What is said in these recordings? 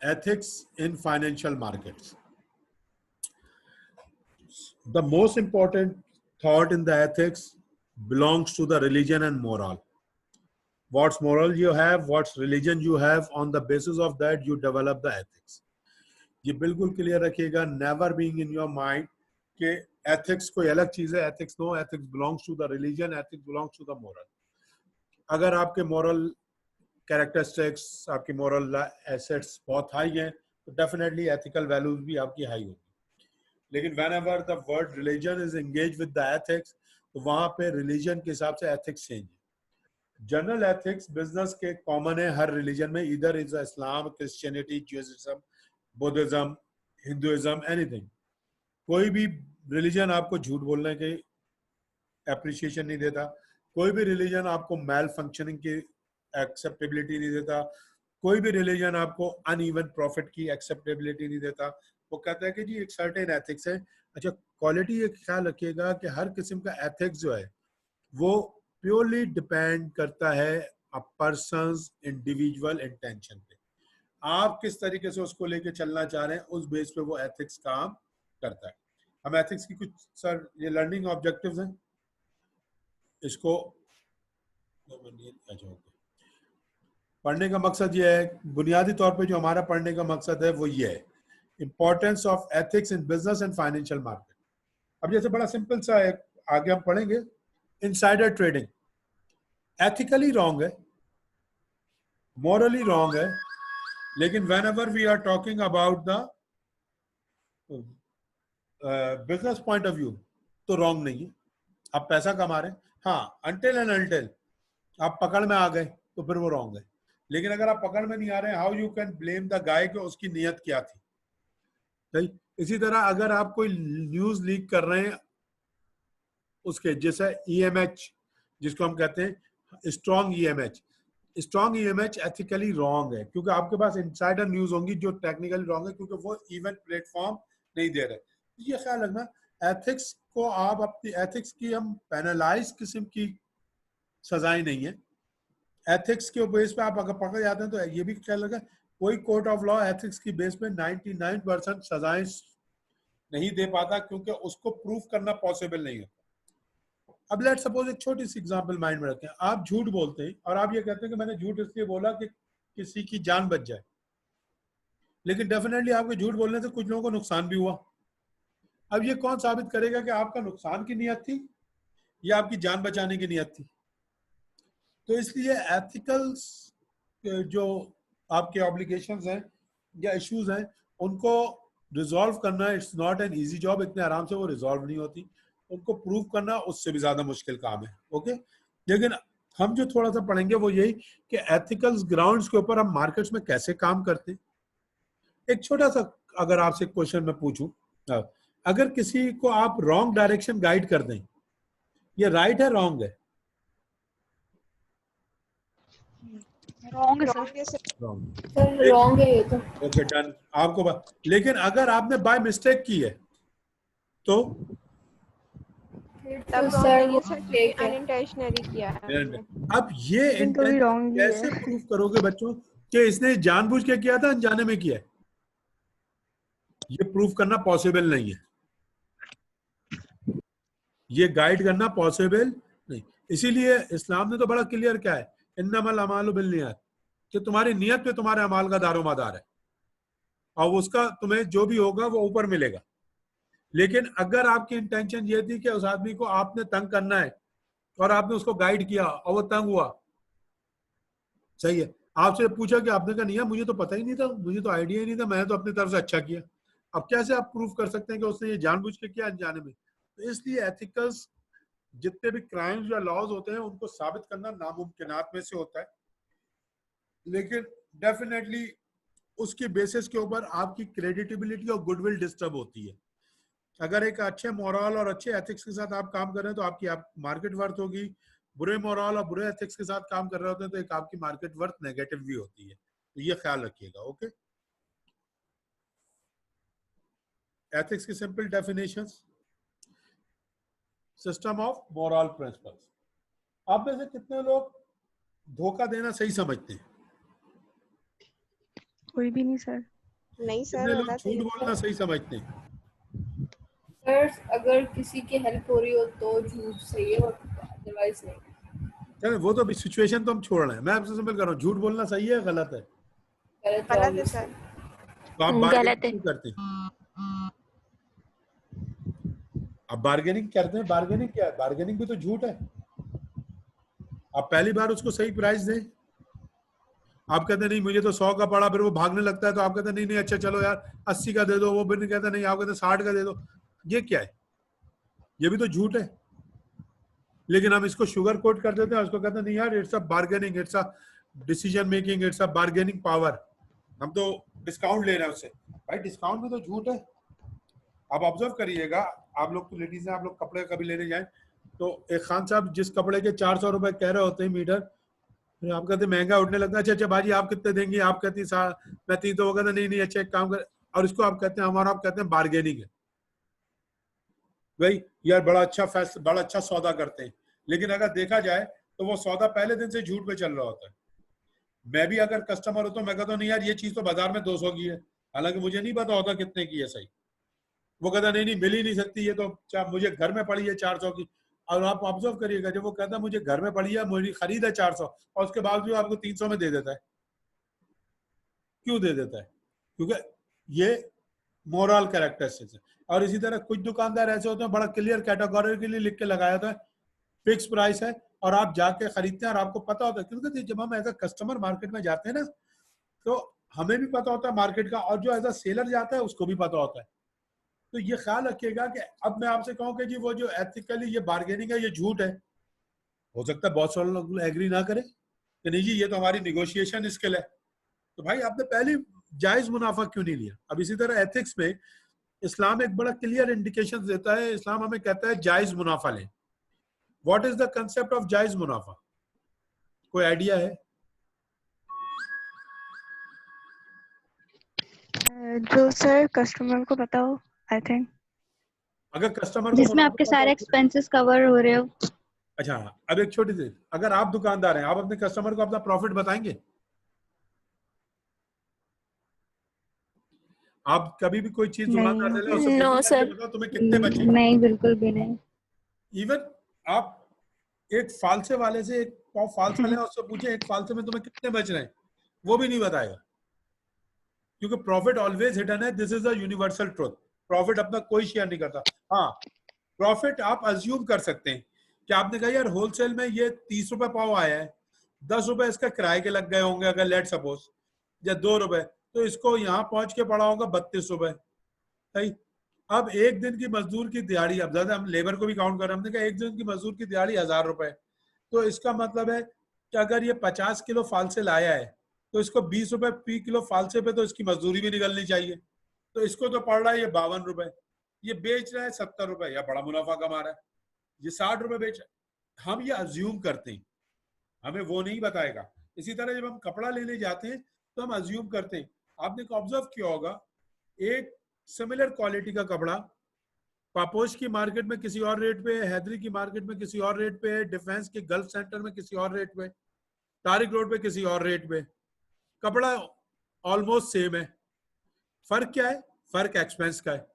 ethics in financial markets. The most important thought in the ethics belongs to the religion and moral. What's moral you have, what's religion you have, on the basis of that you develop the ethics. ये बिल्कुल clear रखिएगा, never being in your mind कि ethics कोई अलग चीज है, ethics no, ethics belongs to the religion, ethics belongs to the moral. अगर आपके moral characteristics, आपकी moral assets बहुत हाई हैं, तो definitely ethical values भी आपकी हाई होगी. लेकिन whenever the word religion is engaged with the ethics, तो वहां पे religion के हिसाब से ethics change है. जनरल एथिक्स बिजनेस के कॉमन है हर रिलीजन में, इधर is Islam, Christianity, Judaism, Buddhism, Hinduism, anything. कोई भी रिलीजन आपको झूठ बोलने की एप्रिसिएशन नहीं देता, कोई भी रिलीजन आपको मैल फंक्शनिंग की एक्सेप्टेबिलिटी नहीं देता, कोई भी रिलीजन आपको अनइवन प्रॉफिट की एक्सेप्टेबिलिटी नहीं देता. वो कहता है कि जी एक सर्टेन एथिक्स है. अच्छा, क्वालिटी ये ख्याल रखिएगा कि हर किस्म का एथिक्स जो है वो प्योरली डिपेंड करता है अ पर्सन्स इंडिविजुअल इंटेंशन पे. आप किस तरीके से उसको लेके चलना चाह रहे हैं, उस बेस पे वो एथिक्स काम करता है. हम एथिक्स की कुछ सर ये लर्निंग ऑब्जेक्टिव्स हैं, इसको पढ़ने का मकसद ये है, बुनियादी तौर पे जो हमारा पढ़ने का मकसद है वो ये है, importance of ethics in business and financial market. अब जैसे बड़ा सिंपल सा है, आगे हम पढ़ेंगे. इनसाइडर ट्रेडिंग एथिकली रॉन्ग है, मॉरली रॉन्ग है, लेकिन whenever we are talking about the business point of view तो रॉन्ग नहीं है. आप पैसा कमा रहे हैं, हाँ, अनटिल एंड अनटिल आप पकड़ में आ गए तो फिर वो रॉन्ग है. लेकिन अगर आप पकड़ में नहीं आ रहे हैं, how you can blame the guy कि उसकी नियत क्या थी. सही. इसी तरह अगर आप कोई न्यूज लीक कर रहे हैं उसके जैसे EMH जिसको हम कहते हैं strong EMH, strong EMH ethically wrong है क्योंकि आपके पास इनसाइडर न्यूज होंगी जो टेक्निकली रॉन्ग है क्योंकि वो इवन प्लेटफॉर्म नहीं दे रहे. ये ख्याल रखना, एथिक्स को आप अपनी एथिक्स की हम पेनलाइज किस्म की सजाएं नहीं है. एथिक्स के बेस पे आप अगर पकड़ जाते हैं तो ये भी ख्याल रखें, कोई कोर्ट ऑफ लॉ एथिक्स की बेस पे 99% सजाएं नहीं दे पाता क्योंकि उसको प्रूफ करना पॉसिबल नहीं है. अब लेट सपोज एक छोटी सी एग्जांपल माइंड में रखें, आप झूठ बोलते हैं और आप ये कहते हैं कि मैंने झूठ इसलिए बोला कि किसी की जान बच जाए, लेकिन डेफिनेटली आपके झूठ बोलने से कुछ लोगों को नुकसान भी हुआ. अब ये कौन साबित करेगा कि आपका नुकसान की नियत थी या आपकी जान बचाने की नियत थी. तो इसलिए एथिकल जो आपके ऑब्लिगेशंस हैं या इश्यूज हैं उनको रिजॉल्व करना it's not an easy job. इतने आराम से वो रिजॉल्व नहीं होती, उनको प्रूव करना उससे भी ज्यादा मुश्किल काम है. ओके, लेकिन हम जो थोड़ा सा पढ़ेंगे वो यही कि एथिकल ग्राउंड्स के ऊपर हम मार्केट्स में कैसे काम करते हैं. एक छोटा सा अगर आपसे क्वेश्चन मैं पूछूं, अगर किसी को आप रॉन्ग डायरेक्शन गाइड कर दें, ये राइट है रॉन्ग है? रॉन्ग है सर. रॉन्ग है ये तो. Okay done. आपको लेकिन अगर आपने बाय मिस्टेक की है तो अनइंटेंशनली किया है. अब ये इंटेंशन कैसे प्रूव करोगे बच्चों कि इसने जानबूझ के किया था अनजाने में किया है? ये प्रूव करना पॉसिबल नहीं है, ये गाइड करना पॉसिबल नहीं. इसीलिए इस्लाम ने तो बड़ा क्लियर क्या है, इन्नमल अमालु बिन्नियात, कि तुम्हारी नियत पे तुम्हारे अमाल का दारोमदार है और उसका तुम्हें जो भी होगा वो ऊपर मिलेगा. लेकिन अगर आपकी इंटेंशन ये थी कि उस आदमी को आपने तंग करना है और आपने उसको गाइड किया और वो तंग हुआ, सही है, आपसे पूछा कि आपने कहा नहीं है मुझे तो पता ही नहीं था, मुझे तो आइडिया ही नहीं था, मैंने तो अपनी तरफ से अच्छा किया. अब कैसे आप प्रूफ कर सकते हैं कि उसने ये जानबूझ के किया अनजाने में? तो इसलिए एथिकल्स जितने भी क्राइम्स या लॉज होते हैं उनको साबित करना नामुमकिनात में से होता है, लेकिन डेफिनेटली उसके बेसिस के ऊपर आपकी क्रेडिटेबिलिटी और गुडविल डिस्टर्ब होती है. अगर एक अच्छे मोरल और अच्छे एथिक्स के साथ आप काम कर रहे हैं तो आपकी मार्केट वर्थ होगी, बुरे मोरल और बुरे एथिक्स के साथ काम कर रहे होते हैं तो एक आपकी मार्केट वर्थ नेगेटिव भी होती है. तो ये ख्याल रखिएगा. ओके, एथिक्स की simple definitions, system of moral principles. आप में से कितने लोग धोखा देना सही समझते हैं? कोई भी नहीं सर. नहीं सर, कितने लोग बता झूठ बोलना सही समझते हैं? सर अगर किसी की हेल्प हो रही हो तो झूठ सही है, और अदरवाइज नहीं। चलो वो तो सिचुएशन तो हम छोड़ रहे हैं, मैं आपसे सिंपल कर रहा हूँ, झूठ बोलना सही है गलत है? गलत है गलत है obviously। सर। तो आप गलत बार्गेनिंग है। क्यों करते हैं? आप बार्गेनिंग करते हैं, बार्गेनिंग क्या है? बार्गेनिंग भी तो झूठ है। आप पहली बार उसको सही प्राइस दें, आप कहते हैं नहीं मुझे तो 100 का पड़ा, फिर वो भागने लगता है तो आप कहते हैं नहीं नहीं अच्छा चलो यार 80 का दे दो, वो फिर नहीं कहता नहीं, आप कहते हैं 60 का दे दो। ये क्या है? ये भी तो झूठ है। लेकिन हम इसको शुगर कोट कर देते हैं, उसको कहते हैं नहीं यार it's a bargaining, it's a decision making, it's a bargaining power, हम तो डिस्काउंट ले रहे हैं उससे। भाई डिस्काउंट भी तो झूठ है। आप ऑब्जर्व करिएगा, आप लोग तो लेडीज हैं, आप लोग कपड़े कभी लेने जाएं तो एक खान साहब जिस कपड़े के 400 रुपए कह रहे होते हैं मीटर, फिर आप कहते महंगा उठने लगता है, अच्छा अच्छा बाजी आप कितने देंगे, आप कहती मैं 3, तो वो कहते नहीं नहीं अच्छा एक काम कर, और इसको आप कहते हैं हमारा, आप कहते हैं बार्गेनिंग है। भाई यार बड़ा अच्छा फैसला, बड़ा अच्छा सौदा करते हैं, लेकिन अगर देखा जाए तो वो सौदा पहले दिन से झूठ पे चल रहा होता है। मैं भी अगर कस्टमर होता हूँ मैं कहता हूँ नहीं यार ये चीज तो बाजार में 200 की है, हालांकि मुझे नहीं पता होता कितने की है सही। वो कहता नहीं नहीं मिल ही नहीं सकती, ये तो मुझे घर में पड़ी है 400 की। और आप ऑब्जर्व करिएगा, जब वो कहता है मुझे घर में पड़ी है, मुझे खरीद है 400, और उसके बावजूद आपको 300 में दे देता है। क्यों दे देता है? क्योंकि ये मोरल कैरेक्टरिस्टिक्स है। और इसी तरह कुछ दुकानदार ऐसे होते हैं बड़ा क्लियर कैटेगरी के लिए लिख के लगाया होता है फिक्स प्राइस है, और आप जाके खरीदते हैं और आपको पता होता है, क्योंकि जब हम एज अ कस्टमर मार्केट में जाते हैं ना तो हमें भी पता होता है मार्केट का, और जो एज अ सेलर जाता है उसको भी पता होता है। तो ये ख्याल रखिएगा कि अब मैं आपसे कहूं कि जी वो जो एथिकली ये बार्गेनिंग है ये झूठ है, हो सकता है बहुत सारे लोग एग्री ना करें कि नहीं जी ये तो हमारी निगोशिएशन स्किल है, तो भाई आपने पहले जायज मुनाफा क्यों नहीं लिया? अब इसी तरह एथिक्स में इस्लाम एक बड़ा क्लियर इंडिकेशन देता है, इस्लाम हमें कहता है जायज मुनाफा लें। What is the concept of जायज मुनाफा? कोई आइडिया है? जो सर कस्टमर को पता हो, आई थिंक अगर कस्टमर को जिसमें मुनाफा आपके पता सारे हो, एक्सपेंसेस कवर हो रहे हो। अच्छा अब एक छोटी सी, अगर आप दुकानदार हैं आप अपने कस्टमर को अपना प्रॉफिट बताएंगे? आप कभी भी कोई चीज दुकानदार से ले उससे नहीं। नो पूछेंगे सर। बताओ तुम्हें कितने बचे? नहीं, बिल्कुल भी नहीं। इवन आप एक फालसे वाले से, एक पाव फालसा लें उससे पूछे एक फालसे में तुम्हें कितने बच रहे हैं, वो भी नहीं बताएगा, क्योंकि प्रॉफिट ऑलवेज हिडन है। This is a universal truth. Profit अपना कोई शेयर नहीं करता। हाँ प्रॉफिट आप अज्यूम कर सकते हैं कि आपने कहा यार होलसेल में ये 30 रुपए पाव आया है, 10 रुपए इसका किराए के लग गए होंगे अगर लेट सपोज, या 2 रुपए, तो इसको यहाँ पहुंच के पड़ा होगा 32 रुपए। सही। अब एक दिन की मजदूर की दिहाड़ी, अब ज्यादा हम लेबर को भी काउंट कर रहे हैं, हमने कहा एक दिन की मजदूर की दिहाड़ी 1000 रुपए, तो इसका मतलब है कि अगर ये 50 किलो फालसे लाया है तो इसको 20 रुपए फी किलो फालसे पे तो इसकी मजदूरी भी निकलनी चाहिए, तो इसको तो पड़ रहा है ये 52 रुपए, ये बेच रहा है 70 रुपए, या बड़ा मुनाफा कमा रहा है, ये 60 रुपए बेच रहा है। हम ये अज्यूम करते हैं, हमें वो नहीं बताएगा। इसी तरह जब हम कपड़ा लेने जाते हैं तो हम अज्यूम करते हैं। आपने ऑब्जर्व किया होगा, एक सिमिलर क्वालिटी का कपड़ा पापोश की मार्केट में किसी और रेट पे, हैदरी की मार्केट में किसी और रेट पे, डिफेंस के गल्फ सेंटर में किसी और रेट पे, तारिक रोड पे किसी और रेट पे, कपड़ा ऑलमोस्ट सेम है। फर्क क्या है? फर्क एक्सपेंस का है।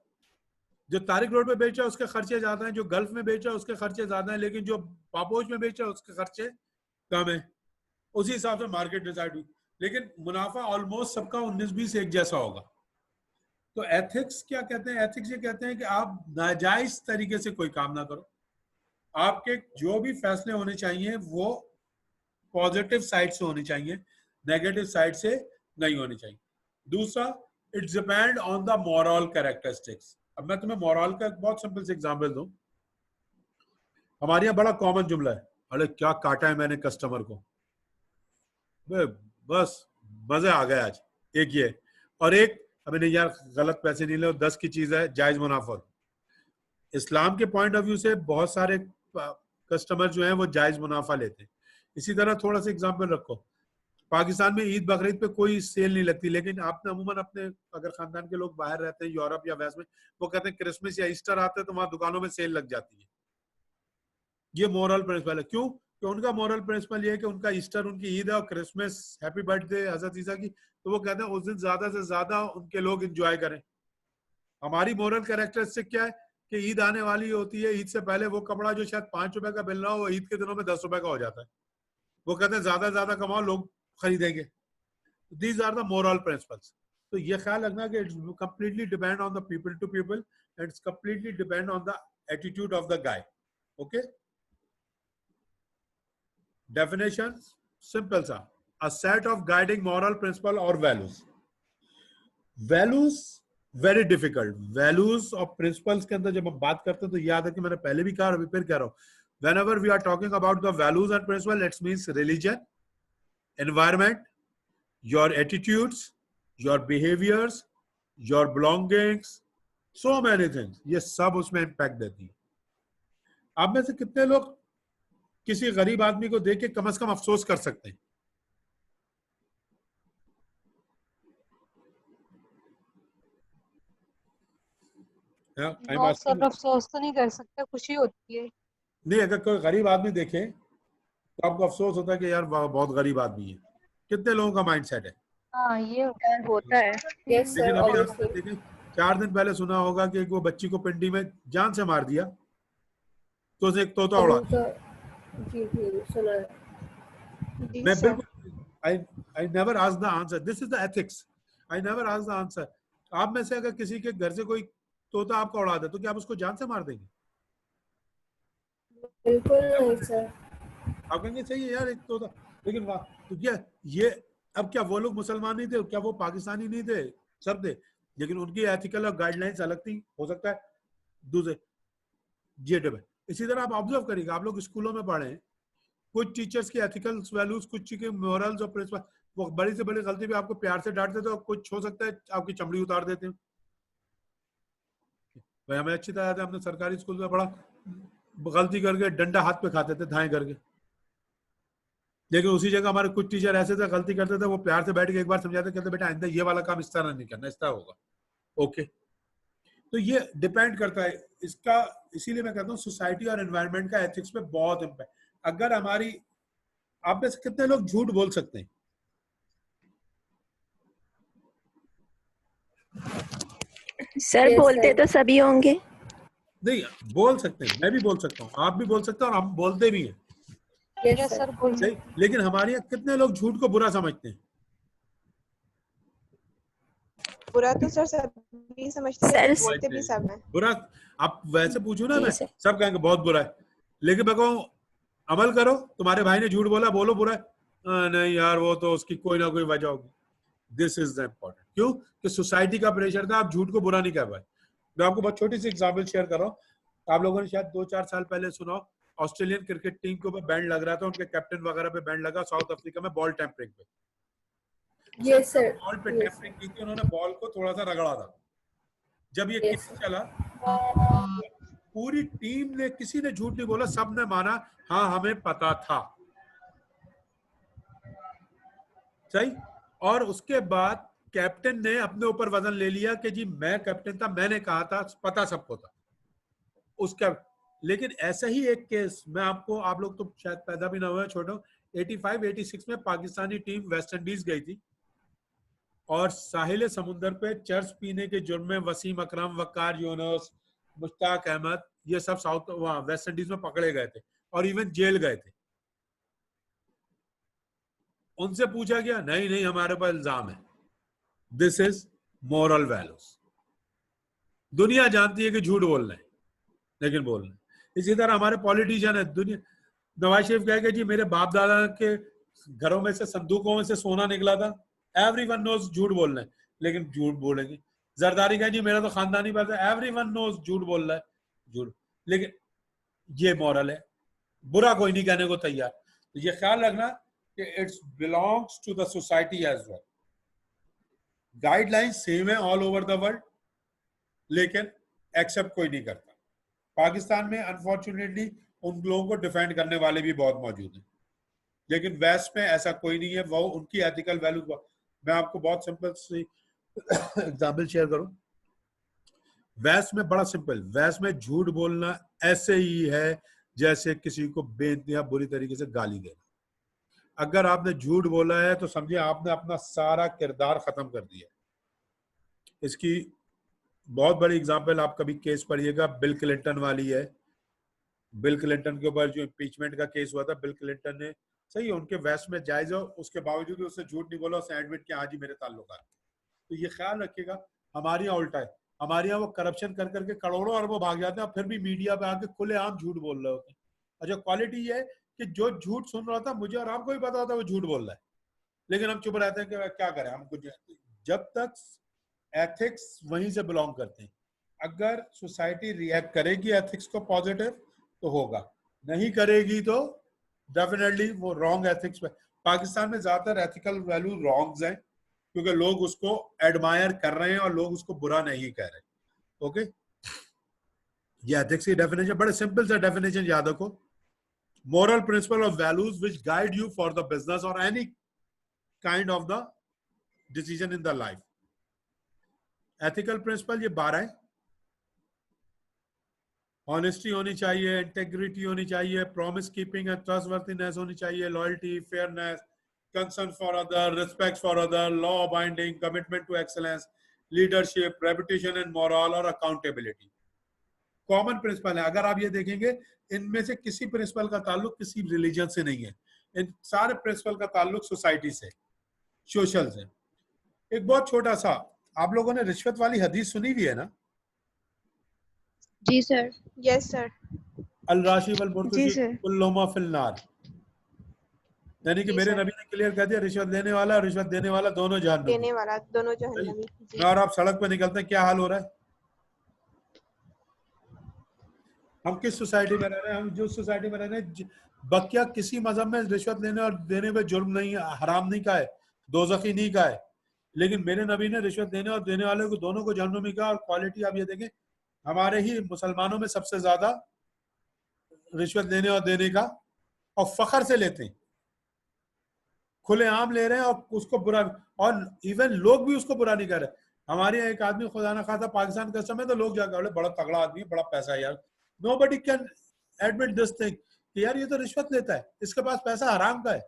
जो तारिक रोड पे बेचा उसके खर्चे ज्यादा हैं, जो गल्फ में बेचा उसके खर्चे ज्यादा हैं, लेकिन जो पापोश में बेचा उसके खर्चे कम है। उसी हिसाब से मार्केट डिसाइड हुई, लेकिन मुनाफा ऑलमोस्ट सबका 19-20 एक जैसा होगा। तो एथिक्स क्या कहते हैं? एथिक्स ये कहते हैं कि आप नाजायज तरीके से कोई काम ना करो। आपके जो भी फैसले होने चाहिए वो पॉजिटिव साइड से होने चाहिए, नेगेटिव साइड से नहीं होने चाहिए। दूसरा, it's depend on the moral characteristics. अब मैं तुम्हें मॉरल का एक बहुत सिंपल से एग्जांपल दूं। हमारे यहाँ बड़ा कॉमन जुमला है, अरे क्या काटा है मैंने कस्टमर को, बस मजे आ गए आज। एक ये, और एक अबे नहीं यार गलत पैसे नहीं ले, 10 की चीज है जायज मुनाफा। इस्लाम के पॉइंट ऑफ व्यू से बहुत सारे कस्टमर जो हैं वो जायज मुनाफा लेते हैं। इसी तरह थोड़ा सा एग्जांपल रखो, पाकिस्तान में ईद बकरीद पे कोई सेल नहीं लगती, लेकिन आपने अमूमन अपने अगर खानदान के लोग बाहर रहते हैं यूरोप या वेस्ट में, वो कहते हैं क्रिसमस या ईस्टर आते हैं तो वहां दुकानों में सेल लग जाती है। ये मोरल प्रिंसिपल है। क्यों? कि उनका मॉरल प्रिंसिपल ये है कि उनका ईस्टर, उनकी ईद है और क्रिसमस, हैप्पी बर्थडे हजरत ईसा की, तो वो कहते हैं उस दिन ज्यादा से ज्यादा उनके लोग एंजॉय करें। हमारी मॉरल कैरेक्टरिस्टिक क्या है कि ईद आने वाली होती है, ईद से पहले वो कपड़ा जो शायद 5 रुपए का मिल रहा हो वो ईद के दिनों में 10 रुपए का हो जाता है। वो कहते हैं ज्यादा से ज्यादा कमाओ, लोग खरीदेंगे। These are the moral principles. तो ये ख्याल रखना कि it's completely depend on the people to people and it's completely depend on the attitude of the guy. Okay, definition simple सा, a set of guiding moral principle और values. Values very difficult. Values और principles के अंदर जब हम बात करते हैं तो याद है कि मैंने पहले भी कहा और अभी फिर कह रहा हूं, whenever we are talking about the values and principles, it means religion, environment, your attitudes, your behaviors, your belongings, so many things, ये सब उसमें इम्पैक्ट देती है। आप में से कितने लोग किसी गरीब आदमी को देख के कम से कम अफसोस कर सकते हैं? नो सर, अफसोस तो नहीं कर सकते, खुशी होती है। नहीं, अगर कोई गरीब आदमी देखे तो आपको अफसोस होता है कि यार बहुत गरीब आदमी है। कितने लोगों का माइंडसेट है? हाँ, ये होता है। यस लेकिन सर, अभी आपने ऑब्वियसली। देखें 4 दिन पहले सुना होगा कि वो बच्ची को पिंडी में जान से मार दिया तो उसे एक तोता उड़ा दिया। जी जी, सुना है। जी मैं सर। बिल्कुल I never ask the answer. This is the ethics. I never ask the answer. आप में से अगर किसी के घर से कोई तोता आपका उड़ा दे तो क्या आप उसको जान से मार देंगे? बिल्कुल नहीं सर। आप कहेंगे सही है यार एक तोता, लेकिन वाह, तो क्या ये, अब क्या वो लोग मुसलमान नहीं थे, क्या वो पाकिस्तानी नहीं थे? सब थे, लेकिन उनकी एथिकल और गाइडलाइंस अलग थी। हो सकता है दूसरे ये डिबेट। इसी तरह आप ऑब्जर्व करिएगा, आप लोग स्कूलों में पढ़े, कुछ टीचर्स की एथिकल वैल्यूज, कुछ के मॉरल्स और प्रिंसिपल, वो बड़ी से बड़ी गलती भी आपको प्यार से डांट देते, और कुछ हो सकता है आपकी चमड़ी उतार देते हैं। भाई हमें अच्छी तरह याद है, हमने सरकारी स्कूल में पढ़ा, गलती करके डंडा हाथ पे खाते थे धाए करके, लेकिन उसी जगह हमारे कुछ टीचर ऐसे थे, गलती करते थे वो प्यार से बैठ के एक बार समझाते, कहते बेटा आइंदा ये वाला काम इस तरह नहीं करना, इस तरह होगा। ओके, तो ये डिपेंड करता है इसका। इसीलिए मैं कहता हूँ सोसाइटी और एनवायरनमेंट का एथिक्स पे बहुत इम्पैक्ट। अगर हमारी, आप में से कितने लोग झूठ बोल सकते हैं? सर Yes, बोलते sir. तो सभी होंगे। नहीं, बोल सकते हैं, मैं भी बोल सकता हूँ, आप भी बोल सकते हैं और हम बोलते भी हैं। Yes, yes sir. सर, बोल नहीं, लेकिन हमारे यहाँ कितने लोग झूठ को बुरा समझते हैं? बुरा तो सर सभी समझते हैं, सर, लेकिन बोलते भी सब हैं। बुरा, आप वैसे पूछो ना, जी मैं सर। सब कहेंगे बहुत बुरा है, लेकिन मैं कहूँ अमल करो, तुम्हारे भाई ने झूठ बोला, बोलो बुरा है, नहीं यार वो तो उसकी कोई ना कोई वजह होगी। This is the important. क्यों? कि सोसाइटी का प्रेशर था, आप झूठ को बुरा नहीं कर पाए। मैं आपको बहुत छोटी सी एग्जाम्पल शेयर कर रहा हूँ। आप लोगों ने शायद 2-4 साल पहले सुना हो, ऑस्ट्रेलियन क्रिकेट टीम के ऊपर बैंड लग रहा था, उनके कैप्टन वगैरह पे बैंड लगा साउथ अफ्रीका में बॉल टैंपरिंग पे। Yes, sir. बॉल पे Yes, टैंपरिंग की थी, उन्होंने बॉल को थोड़ा सा रगड़ा था। जब ये Yes, केस चला, पूरी टीम ने, किसी ने झूठ नहीं बोला, सबने माना हाँ हमें पता था। सही। और उसके बाद कैप्टन ने अपने ऊपर वजन ले लिया कि जी मैं कैप्टन था, मैंने कहा था, पता सबको था उसका। लेकिन ऐसा ही एक केस मैं आपको, आप लोग तो शायद पैदा भी ना हुए, छोटे, 85-86 में पाकिस्तानी टीम वेस्ट इंडीज गई थी और साहिल समुंदर पे चर्च पीने के जुर्म में वसीम अकरम, वकार यूनुस, मुश्ताक अहमद, ये सब साउथ वहां वेस्ट इंडीज में पकड़े गए थे और इवन जेल गए थे। उनसे पूछा गया, नहीं नहीं हमारे पास इल्जाम है। This is moral values. दुनिया जानती है कि झूठ बोल रहे हैं, लेकिन बोल रहे हैं। इसी तरह हमारे पॉलिटिशियन है, दुनिया, नवाज शरीफ कहेगा जी मेरे बाप दादा के घरों में से, संदूकों में से सोना निकला था। एवरीवन नोज झूठ बोल रहे हैं, लेकिन झूठ बोलेंगे। जरदारी कहे जी मेरा तो खानदानी बात है, एवरीवन नोज झूठ बोल रहा है, झूठ, लेकिन ये मॉरल है, बुरा कोई नहीं कहने को तैयार। तो ये ख्याल रखना कि it's belongs to the society as well. Guideline same है ऑल ओवर द वर्ल्ड, लेकिन एक्सेप्ट कोई नहीं करता। पाकिस्तान में अनफॉर्चुनेटली उन लोगों को डिफेंड करने वाले भी बहुत मौजूद हैं, लेकिन वेस्ट में ऐसा कोई नहीं है। वो उनकी एथिकल वैल्यू, मैं आपको बहुत सिंपल सी एग्जाम्पल शेयर करूं। वेस्ट में बड़ा सिंपल, वेस्ट में झूठ बोलना ऐसे ही है जैसे किसी को बेइंतहा बुरी तरीके से गाली देना। अगर आपने झूठ बोला है तो समझिए आपने अपना सारा किरदार खत्म कर दिया। इसकी बहुत बड़ी एग्जांपल आप कभी केस पढ़िएगा, बिल क्लिंटन वाली है। बिल क्लिंटन के ऊपर जो इम्पीचमेंट का केस हुआ था, बिल क्लिंटन ने सही है उनके वेस्ट में जायज हो, उसके बावजूद भी उसने झूठ नहीं बोला, उसने एडमिट किया हाँ जी मेरे ताल्लुकात। तो ये ख्याल रखिएगा, हमारे यहाँ उल्टा है। हमारे यहाँ वो करप्शन कर करके करोड़ों अरबों भाग जाते हैं और फिर भी मीडिया पे आके खुलेआम झूठ बोल रहे होते हैं। अच्छा, क्वालिटी ये है कि जो झूठ सुन रहा था मुझे और आपको भी पता होता है वो झूठ बोल रहा है, लेकिन हम चुप रहते हैं कि क्या करें हम कुछ। जब तक एथिक्स वहीं से बिलोंग करते हैं। अगर सोसाइटी रिएक्ट करेगी एथिक्स को पॉजिटिव तो होगा, नहीं करेगी तो डेफिनेटली वो रॉन्ग एथिक्स पे। पाकिस्तान में ज्यादातर एथिकल वैल्यू रॉन्ग्स हैं क्योंकि लोग उसको एडमायर कर रहे हैं और लोग उसको बुरा नहीं कह रहे। ओके, ये एथिक्स की डेफिनेशन, बड़े सिंपल सा डेफिनेशन याद रखो। Moral principle of values which guide you for the business और any kind of the decision in the life. Ethical principle ये 12 है। ऑनेस्टी होनी चाहिए, इंटेग्रिटी होनी चाहिए, प्रॉमिस कीपिंग एंड ट्रस्टवर्थीनेस होनी चाहिए, loyalty, fairness, concern for other, respect for other, law abiding, commitment to excellence, leadership, reputation and moral और accountability। Common principal है। अगर आप ये देखेंगे इनमें से किसी प्रिंसिपल का ताल्लुक किसी रिलीजन से नहीं है, इन सारे प्रिंसिपल का ताल्लुक सोसाइटी से, सोशल से। एक बहुत छोटा सा, आप लोगों ने रिश्वत वाली हदीस सुनी हुई है ना? जी सर। Yes sir. अल राशि वल जी मुर्तशी सर। कुल्लुहुमा फिल नार, यानी कि जी मेरे सर। नबी ने क्लियर कर दिया रिश्वत लेने वाला और रिश्वत देने वाला दोनों जहन्नमी। देने वाला दोनों जहन्नमी। जी। और आप सड़क पे निकलते हैं, क्या हाल हो रहा है? हम किस सोसाइटी में रह रहे हैं? हम जो सोसाइटी में रह रहे हैं, बकिया किसी मजहब में रिश्वत लेने और देने में जुर्म नहीं है, हराम नहीं कहा है, दोज़खी नहीं कहा है, लेकिन मेरे नबी ने रिश्वत देने और देने वाले को दोनों को जहन्नमी कहा। और क्वालिटी आप ये देखें, हमारे ही मुसलमानों में सबसे ज्यादा रिश्वत लेने और देने का और फखर से लेते हैं, खुलेआम ले रहे हैं और उसको बुरा, और इवन लोग भी उसको बुरा नहीं कर रहे। हमारे यहाँ एक आदमी खुदा ना खाता पाकिस्तान कस्टम है तो लोग जाकर बोले बड़ा तगड़ा आदमी, बड़ा पैसा है यार। Nobody can admit this thing कि यार ये तो रिश्वत लेता है, इसके पास पैसा हराम का है।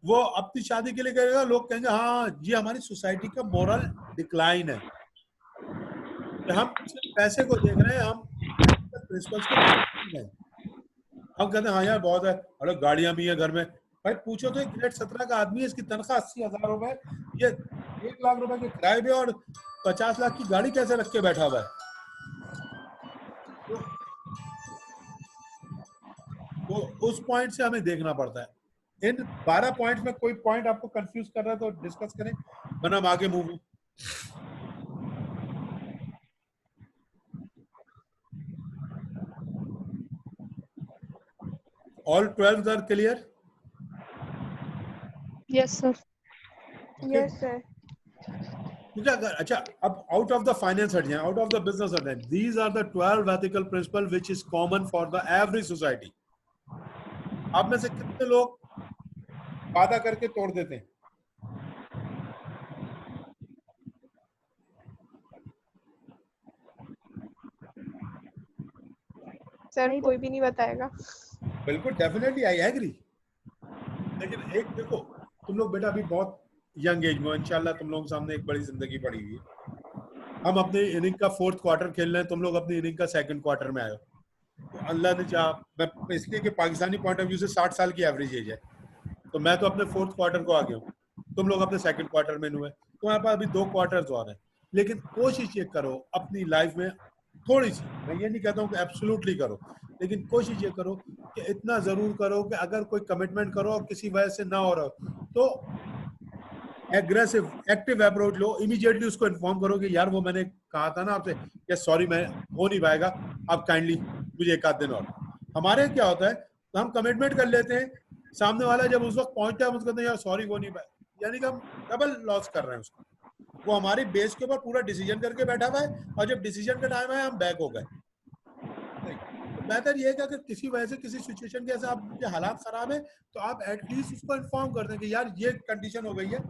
वो अपनी शादी के लिए करेगा, लोग कहेंगे हाँ ये हमारी सोसाइटी का मोरल डिक्लाइन है। हम सिर्फ पैसे को देख रहे हैं, हम प्रिंसिपल्स को देख रहे हैं। हम कहते हैं हाँ यार बहुत है, अरे गाड़ियां भी है घर में। भाई पूछो तो एक ग्रेड 17 का आदमी है, इसकी तनख्वाह 80,000 रुपए, ये 1 लाख रुपए के किराए पे और 50 लाख की गाड़ी कैसे रख के बैठा हुआ है? तो उस पॉइंट से हमें देखना पड़ता है। इन 12 पॉइंट्स में कोई पॉइंट आपको कंफ्यूज कर रहा है तो डिस्कस करें, वरना हम आगे move. All 12 are clear? Yes sir. Yes sir. क्योंकि अगर अच्छा अब आउट ऑफ द फाइनेंस हट जाए, आउट ऑफ द बिजनेस हट जाए, these are the 12 ethical principle which is common for the every society. आप में से कितने लोग वादा करके तोड़ देते हैं? सर कोई भी नहीं बताएगा। बिल्कुल, डेफिनेटली आई एग्री। लेकिन एक देखो, तुम लोग बेटा अभी बहुत यंग एज में, इंशाल्लाह तुम लोगों के सामने एक बड़ी जिंदगी पड़ी हुई है। हम अपने इनिंग का 4th क्वार्टर खेल रहे हैं, तुम लोग अपनी इनिंग का 2nd क्वार्टर में आए हो। तो अल्लाह ने चाहा, मैं इसलिए कि पाकिस्तानी पॉइंट ऑफ व्यू से 60 साल की एवरेज एज है, तो मैं तो अपने 4th क्वार्टर को आ गया हूँ, तुम लोग अपने 2nd क्वार्टर में हुए, तुम्हारे पास अभी 2 क्वार्टर्स और हैं। लेकिन कोशिश ये करो अपनी लाइफ में थोड़ी सी, मैं ये नहीं कहता हूँ कि एब्सोल्युटली करो, लेकिन कोशिश ये करो कि इतना जरूर करो कि अगर कोई कमिटमेंट करो और किसी वजह से ना हो रहा हो तो एग्रेसिव एक्टिव अप्रोच लो। इमीडिएटली उसको इन्फॉर्म करो कि यार वो मैंने कहा था ना आपसे कि सॉरी मैं हो नहीं पाएगा, आप काइंडली मुझे 1 आध दिन और। हमारे क्या होता है, तो हम कमिटमेंट कर लेते हैं, सामने वाला जब उस वक्त पहुंचता है हम उसको कहते हैं यार सॉरी हो नहीं पाए, यानी कि हम डबल लॉस कर रहे हैं उसको। वो हमारी बेस के ऊपर पूरा डिसीजन करके बैठा हुआ है और जब डिसीजन का टाइम है हम बैक हो गए। तो बेहतर ये है कि अगर किसी वजह से किसी सिचुएशन के ऐसे आपके हालात खराब है तो आप एटलीस्ट उसको इन्फॉर्म कर दें कि यार ये कंडीशन हो गई है,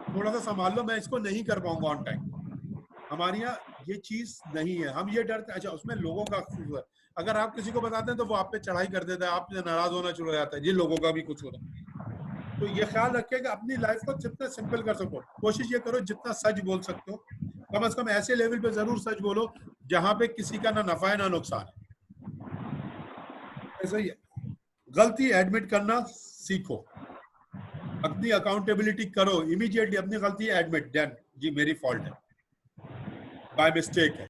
थोड़ा सा संभाल लो, मैं इसको नहीं कर पाऊंगा ऑन टाइम। हमारे यहाँ ये चीज नहीं है। हम ये डरते, अच्छा उसमें लोगों का कसूर है। अगर आप किसी को बताते हैं तो वो आप पे चढ़ाई कर देता है, आप नाराज होना शुरू हो जाता है, ये लोगों का भी कुछ होता है। तो ये ख्याल रखिए कि अपनी लाइफ को जितना सिंपल कर सको, कोशिश ये करो जितना सच बोल सकते हो, कम से कम ऐसे लेवल पे जरूर सच बोलो जहां पे किसी का ना नफा है ना नुकसान है। ऐसा ही है, गलती एडमिट करना सीखो, अपनी अकाउंटेबिलिटी करो, इमीडिएटली अपनी गलती एडमिट, देन जी मेरी फॉल्ट है, बाय मिस्टेक है,